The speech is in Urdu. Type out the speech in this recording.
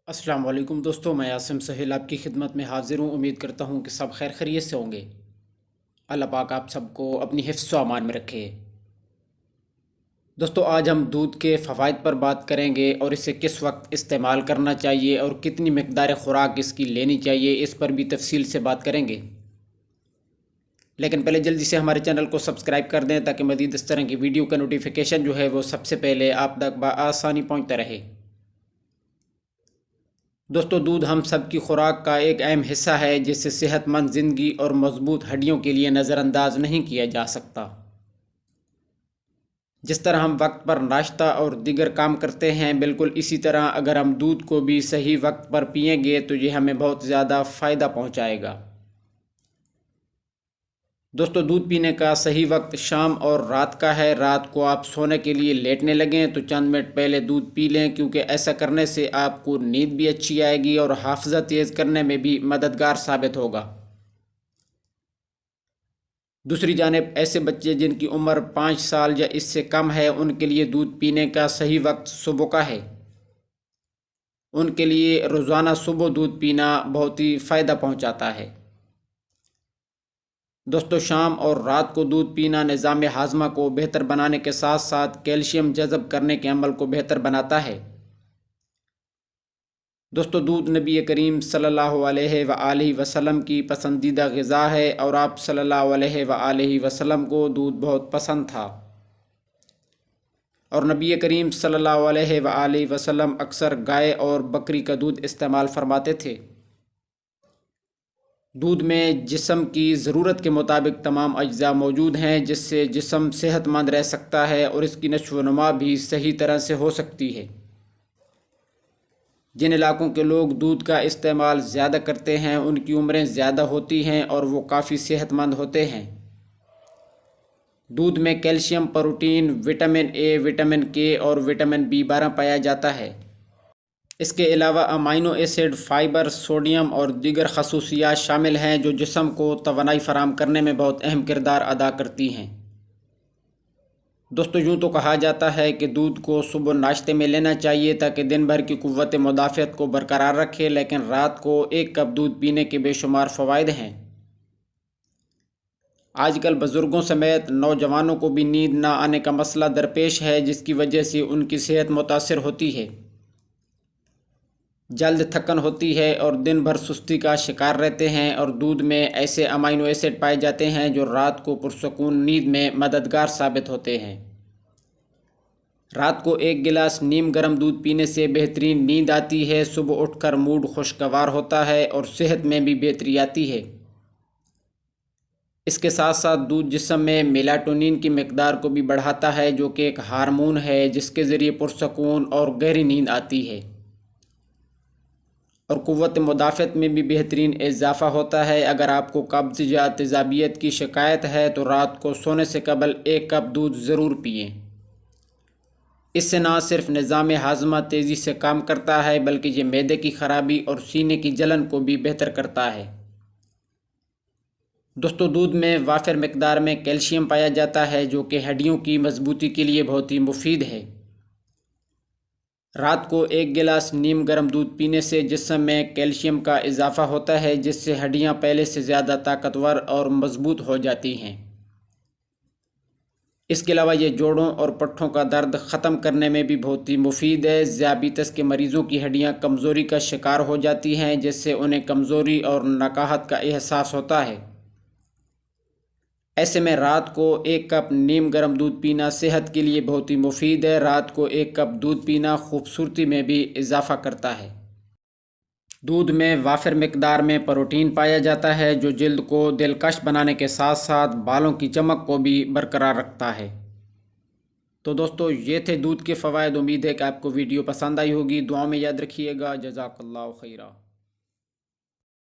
السلام علیکم دوستو، میں عاصم سہیل آپ کی خدمت میں حاضر ہوں۔ امید کرتا ہوں کہ سب خیر خیریت سے ہوں گے۔ اللہ پاک آپ سب کو اپنی حفظ و امان میں رکھے۔ دوستو، آج ہم دودھ کے فوائد پر بات کریں گے اور اسے کس وقت استعمال کرنا چاہیے اور کتنی مقدار خوراک اس کی لینی چاہیے، اس پر بھی تفصیل سے بات کریں گے۔ لیکن پہلے جلدی سے ہمارے چینل کو سبسکرائب کر دیں تاکہ مزید اس طرح کی ویڈیو کا نوٹیفیکیشن جو ہے وہ سب سے پہلے آپ تک بآسانی پہنچتا رہے۔ دوستو، دودھ ہم سب کی خوراک کا ایک اہم حصہ ہے جسے صحت مند زندگی اور مضبوط ہڈیوں کے لیے نظر انداز نہیں کیا جا سکتا۔ جس طرح ہم وقت پر ناشتہ اور دیگر کام کرتے ہیں، بالکل اسی طرح اگر ہم دودھ کو بھی صحیح وقت پر پئیں گے تو یہ ہمیں بہت زیادہ فائدہ پہنچائے گا۔ دوستو، دودھ پینے کا صحیح وقت شام اور رات کا ہے۔ رات کو آپ سونے کے لیے لیٹنے لگیں تو چند منٹ پہلے دودھ پی لیں، کیونکہ ایسا کرنے سے آپ کو نیند بھی اچھی آئے گی اور حافظہ تیز کرنے میں بھی مددگار ثابت ہوگا۔ دوسری جانب ایسے بچے جن کی عمر 5 سال یا اس سے کم ہے، ان کے لیے دودھ پینے کا صحیح وقت صبح کا ہے۔ ان کے لیے روزانہ صبح دودھ پینا بہت ہی فائدہ پہنچاتا ہے۔ دوستو، شام اور رات کو دودھ پینا نظام ہاضمہ کو بہتر بنانے کے ساتھ ساتھ کیلشیم جذب کرنے کے عمل کو بہتر بناتا ہے۔ دوستو، دودھ نبی کریم صلی اللہ علیہ وآلہ وسلم کی پسندیدہ غذا ہے اور آپ صلی اللہ علیہ وآلہ وسلم کو دودھ بہت پسند تھا، اور نبی کریم صلی اللہ علیہ وآلہ وسلم اکثر گائے اور بکری کا دودھ استعمال فرماتے تھے۔ دودھ میں جسم کی ضرورت کے مطابق تمام اجزاء موجود ہیں جس سے جسم صحت مند رہ سکتا ہے اور اس کی نشو و نما بھی صحیح طرح سے ہو سکتی ہے۔ جن علاقوں کے لوگ دودھ کا استعمال زیادہ کرتے ہیں ان کی عمریں زیادہ ہوتی ہیں اور وہ کافی صحت مند ہوتے ہیں۔ دودھ میں calcium, protein, vitamin A, vitamin کے اور وٹامن B12 پایا جاتا ہے۔ اس کے علاوہ امائنو ایسڈ، فائبر، سوڈیم اور دیگر خصوصیات شامل ہیں جو جسم کو توانائی فراہم کرنے میں بہت اہم کردار ادا کرتی ہیں۔ دوستو، یوں تو کہا جاتا ہے کہ دودھ کو صبح ناشتے میں لینا چاہیے تاکہ دن بھر کی قوت مدافعت کو برقرار رکھے، لیکن رات کو 1 کپ دودھ پینے کے بے شمار فوائد ہیں۔ آج کل بزرگوں سمیت نوجوانوں کو بھی نیند نہ آنے کا مسئلہ درپیش ہے، جس کی وجہ سے ان کی صحت متاثر ہوتی ہے، جلد تھکن ہوتی ہے اور دن بھر سستی کا شکار رہتے ہیں، اور دودھ میں ایسے امائنو ایسڈ پائے جاتے ہیں جو رات کو پرسکون نیند میں مددگار ثابت ہوتے ہیں۔ رات کو 1 گلاس نیم گرم دودھ پینے سے بہترین نیند آتی ہے، صبح اٹھ کر موڈ خوشگوار ہوتا ہے اور صحت میں بھی بہتری آتی ہے۔ اس کے ساتھ ساتھ دودھ جسم میں میلاٹونین کی مقدار کو بھی بڑھاتا ہے، جو کہ ایک ہارمون ہے جس کے ذریعے پرسکون اور گہری نیند آتی ہے، اور قوت مدافعت میں بھی بہترین اضافہ ہوتا ہے۔ اگر آپ کو قبض یا تیزابیت کی شکایت ہے تو رات کو سونے سے قبل 1 کپ دودھ ضرور پئیں۔ اس سے نہ صرف نظام ہاضمہ تیزی سے کام کرتا ہے بلکہ یہ معدے کی خرابی اور سینے کی جلن کو بھی بہتر کرتا ہے۔ دوستو، دودھ میں وافر مقدار میں کیلشیم پایا جاتا ہے جو کہ ہڈیوں کی مضبوطی کے لیے بہت ہی مفید ہے۔ رات کو 1 گلاس نیم گرم دودھ پینے سے جسم میں کیلشیم کا اضافہ ہوتا ہے جس سے ہڈیاں پہلے سے زیادہ طاقتور اور مضبوط ہو جاتی ہیں۔ اس کے علاوہ یہ جوڑوں اور پٹھوں کا درد ختم کرنے میں بھی بہت ہی مفید ہے۔ ذیابیطس کے مریضوں کی ہڈیاں کمزوری کا شکار ہو جاتی ہیں جس سے انہیں کمزوری اور نکاہت کا احساس ہوتا ہے۔ ایسے میں رات کو 1 کپ نیم گرم دودھ پینا صحت کے لیے بہت ہی مفید ہے۔ رات کو 1 کپ دودھ پینا خوبصورتی میں بھی اضافہ کرتا ہے۔ دودھ میں وافر مقدار میں پروٹین پایا جاتا ہے جو جلد کو دلکش بنانے کے ساتھ ساتھ بالوں کی چمک کو بھی برقرار رکھتا ہے۔ تو دوستو، یہ تھے دودھ کے فوائد۔ امید ہے کہ آپ کو ویڈیو پسند آئی ہوگی۔ دعاؤں میں یاد رکھیے گا۔ جزاک اللہ خیرہ۔